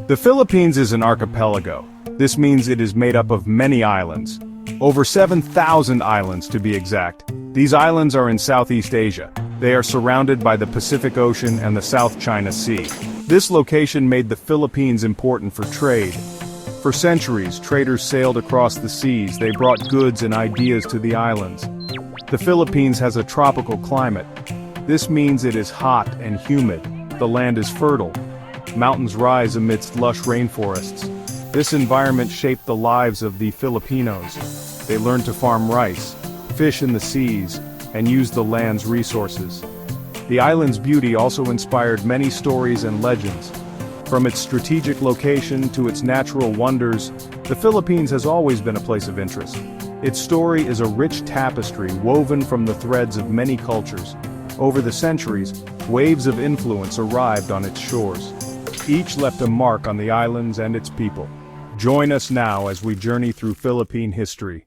The Philippines is an archipelago. This means it is made up of many islands. Over 7,000 islands to be exact. These islands are in Southeast Asia. They are surrounded by the Pacific Ocean and the South China Sea. This location made the Philippines important for trade. For centuries, traders sailed across the seas. They brought goods and ideas to the islands. The Philippines has a tropical climate. This means it is hot and humid. The land is fertile. Mountains rise amidst lush rainforests. This environment shaped the lives of the Filipinos. They learned to farm rice, fish in the seas, and use the land's resources. The island's beauty also inspired many stories and legends. From its strategic location to its natural wonders, the Philippines has always been a place of interest. Its story is a rich tapestry woven from the threads of many cultures. Over the centuries, waves of influence arrived on its shores. Each left a mark on the islands and its people. Join us now as we journey through Philippine history.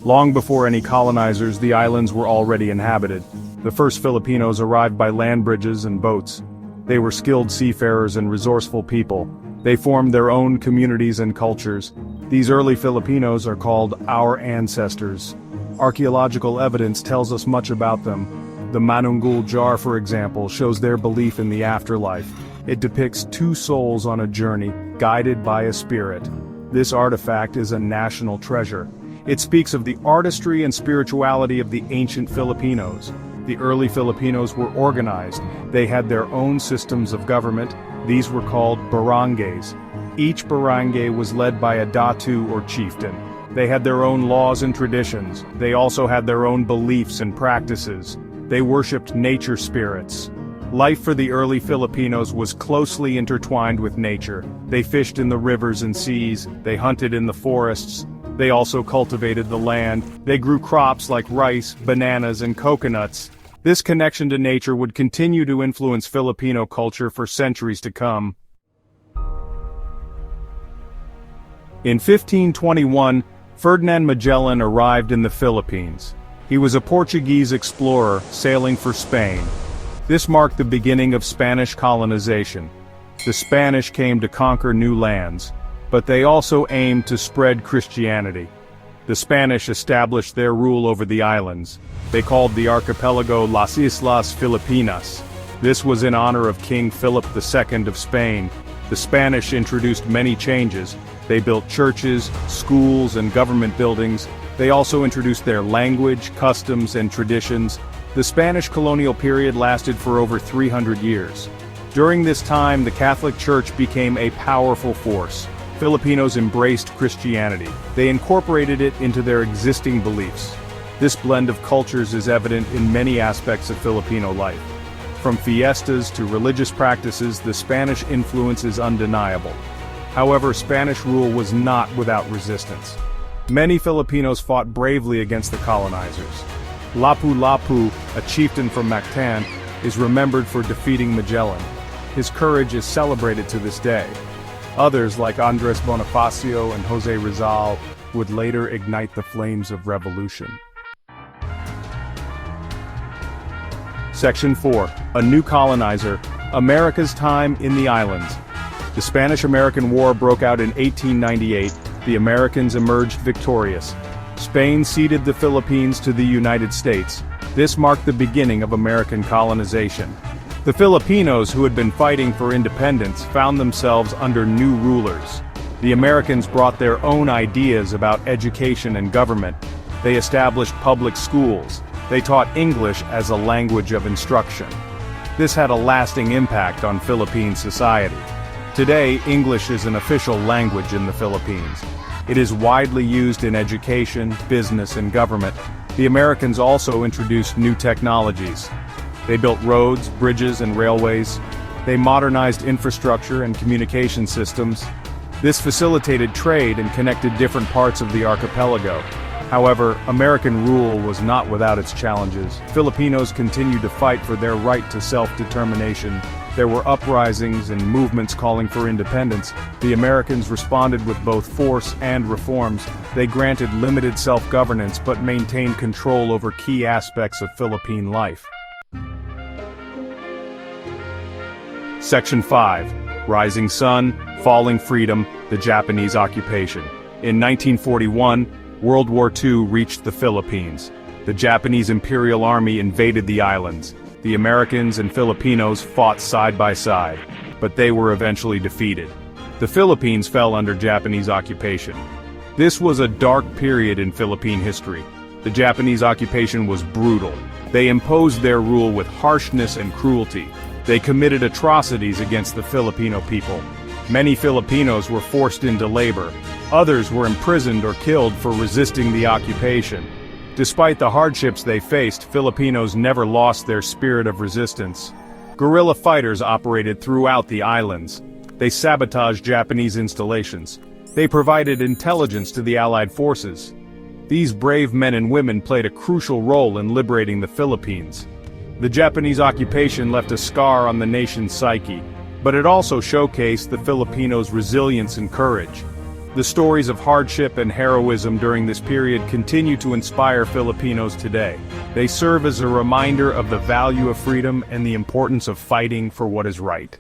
Long before any colonizers, the islands were already inhabited. The first Filipinos arrived by land bridges and boats. They were skilled seafarers and resourceful people. They formed their own communities and cultures. These early Filipinos are called our ancestors. Archaeological evidence tells us much about them. The Manunggul jar, for example, shows their belief in the afterlife. It depicts two souls on a journey, guided by a spirit. This artifact is a national treasure. It speaks of the artistry and spirituality of the ancient Filipinos. The early Filipinos were organized. They had their own systems of government. These were called barangays. Each barangay was led by a datu or chieftain. They had their own laws and traditions. They also had their own beliefs and practices. They worshipped nature spirits. Life for the early Filipinos was closely intertwined with nature. They fished in the rivers and seas. They hunted in the forests. They also cultivated the land. They grew crops like rice, bananas, and coconuts. This connection to nature would continue to influence Filipino culture for centuries to come. In 1521, Ferdinand Magellan arrived in the Philippines. He was a Portuguese explorer sailing for Spain. This marked the beginning of Spanish colonization. The Spanish came to conquer new lands, but they also aimed to spread Christianity. The Spanish established their rule over the islands. They called the archipelago Las Islas Filipinas. This was in honor of King Philip II of Spain. The Spanish introduced many changes. They built churches, schools, and government buildings. They also introduced their language, customs, and traditions. The Spanish colonial period lasted for over 300 years. During this time, the Catholic Church became a powerful force. Filipinos embraced Christianity. They incorporated it into their existing beliefs. This blend of cultures is evident in many aspects of Filipino life. From fiestas to religious practices, the Spanish influence is undeniable. However, Spanish rule was not without resistance. Many Filipinos fought bravely against the colonizers. Lapu-Lapu, a chieftain from Mactan, is remembered for defeating Magellan. His courage is celebrated to this day. Others, like Andres Bonifacio and Jose Rizal, would later ignite the flames of revolution. Section 4. A New Colonizer, America's Time in the Islands. The Spanish-American War broke out in 1898. The Americans emerged victorious. Spain ceded the Philippines to the United States. This marked the beginning of American colonization. The Filipinos who had been fighting for independence found themselves under new rulers. The Americans brought their own ideas about education and government. They established public schools. They taught English as a language of instruction. This had a lasting impact on Philippine society. Today, English is an official language in the Philippines. It is widely used in education, business, and government. The Americans also introduced new technologies. They built roads, bridges, and railways. They modernized infrastructure and communication systems. This facilitated trade and connected different parts of the archipelago. However, American rule was not without its challenges. Filipinos continued to fight for their right to self-determination. There were uprisings and movements calling for independence. The Americans responded with both force and reforms. They granted limited self-governance but maintained control over key aspects of Philippine life. Section 5. Rising Sun, Falling Freedom, the Japanese Occupation. In 1941, World War II reached the Philippines. The Japanese Imperial Army invaded the islands. The Americans and Filipinos fought side by side, but they were eventually defeated. The Philippines fell under Japanese occupation. This was a dark period in Philippine history. The Japanese occupation was brutal. They imposed their rule with harshness and cruelty. They committed atrocities against the Filipino people. Many Filipinos were forced into labor. Others were imprisoned or killed for resisting the occupation. Despite the hardships they faced, Filipinos never lost their spirit of resistance. Guerrilla fighters operated throughout the islands. They sabotaged Japanese installations. They provided intelligence to the Allied forces. These brave men and women played a crucial role in liberating the Philippines. The Japanese occupation left a scar on the nation's psyche, but it also showcased the Filipinos' resilience and courage. The stories of hardship and heroism during this period continue to inspire Filipinos today. They serve as a reminder of the value of freedom and the importance of fighting for what is right.